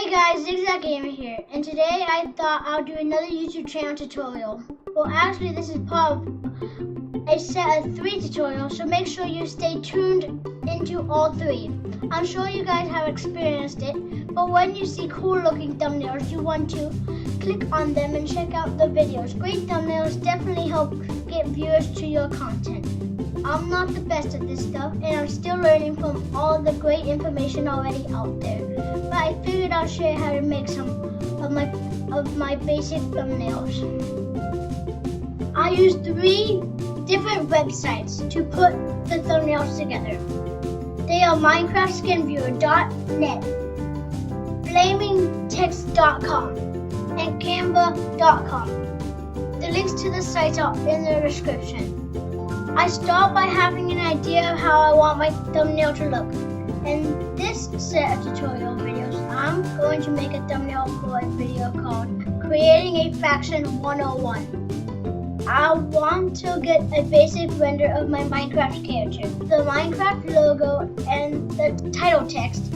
Hey guys, Zig-Zach Gamer here, and today I thought I'll do another YouTube channel tutorial. Well, actually this is part of a set of 3 tutorials, so make sure you stay tuned into all 3. I'm sure you guys have experienced it, but when you see cool looking thumbnails, you want to click on them and check out the videos. Great thumbnails definitely help get viewers to your content. I'm not the best at this stuff, and I'm still learning from all the great information already out there. But I figured I'll share how to make some of my basic thumbnails. I use 3 different websites to put the thumbnails together. They are MinecraftSkinViewer.net, FlamingText.com, and Canva.com. The links to the sites are in the description. I start by having an idea of how I want my thumbnail to look. In this set of tutorial videos, I'm going to make a thumbnail for a video called Creating a Faction 101. I want to get a basic render of my Minecraft character, the Minecraft logo, and the title text.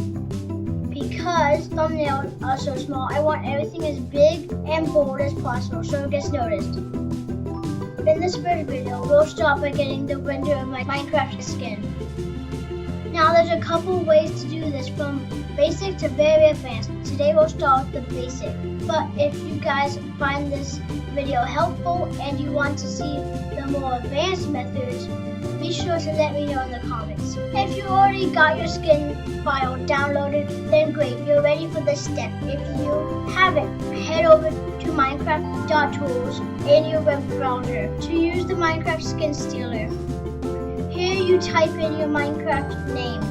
Because thumbnails are so small, I want everything as big and bold as possible so it gets noticed. In this first video, we'll start by getting the render of my Minecraft skin. Now there's a couple ways to do this, from basic to very advanced. Today we'll start with the basic. But if you guys find this video helpful and you want to see the more advanced methods, be sure to let me know in the comments. If you already got your skin file downloaded, then great, you're ready for this step. If you haven't, head over to Minecraft.tools in your web browser to use the Minecraft skin stealer. Here you type in your Minecraft name,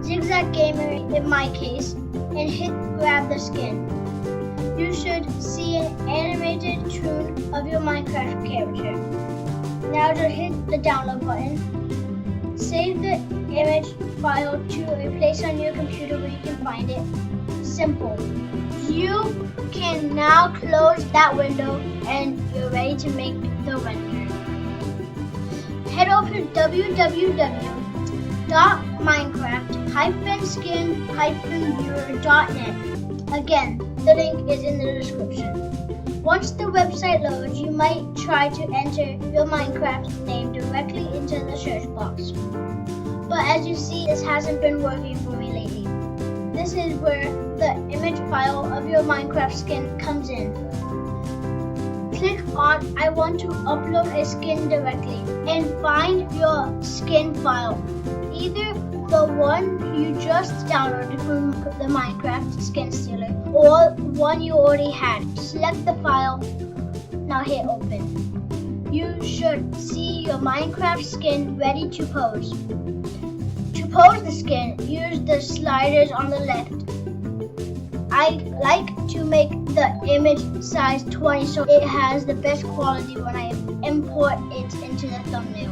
Zig-Zach Gamer in my case, and hit grab the skin. You should see an animated toon of your Minecraft character. Now just hit the download button. Save the image file to a place on your computer where you can find it. Simple. You can now close that window and you're ready to make the render. Head over to www.minecraft-skin-viewer.net. Again, the link is in the description. Once the website loads, you might try to enter your Minecraft name directly into the search box. But as you see, this hasn't been working for me lately. This is where the image file of your Minecraft skin comes in. Click on I want to upload a skin directly and find your skin file. Either the one you just downloaded from the Minecraft skin stealer or one you already had. Select the file. Now hit open. You should see your Minecraft skin ready to pose. To pose the skin, use the sliders on the left. I like to make the image size 20 so it has the best quality when I import it into the thumbnail.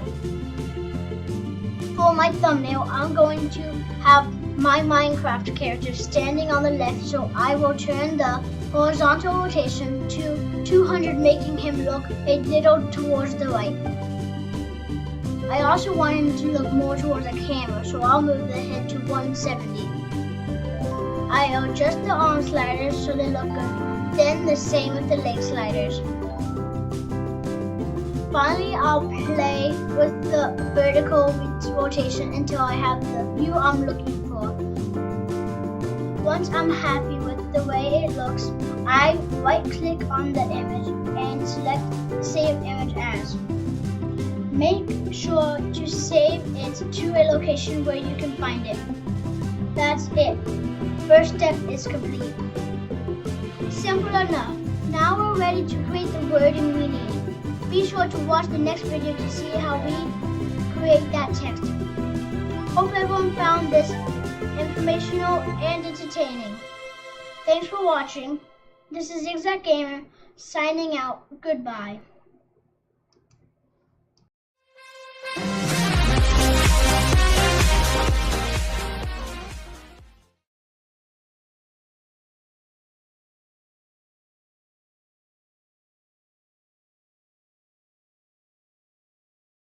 For my thumbnail, I'm going to have my Minecraft character standing on the left, so I will turn the horizontal rotation to 200, making him look a little towards the right. I also want him to look more towards the camera, so I'll move the head to 170. I adjust the arm sliders so they look good, then the same with the leg sliders. Finally, I'll play with the vertical rotation until I have the view I'm looking for. Once I'm happy with the way it looks, I right-click on the image and select Save Image As. Make sure to save it to a location where you can find it. That's it. First step is complete. Simple enough. Now we're ready to create the wording we need. Be sure to watch the next video to see how we create that text. Hope everyone found this informational and entertaining. Thanks for watching. This is Zig-Zach Gamer signing out. Goodbye.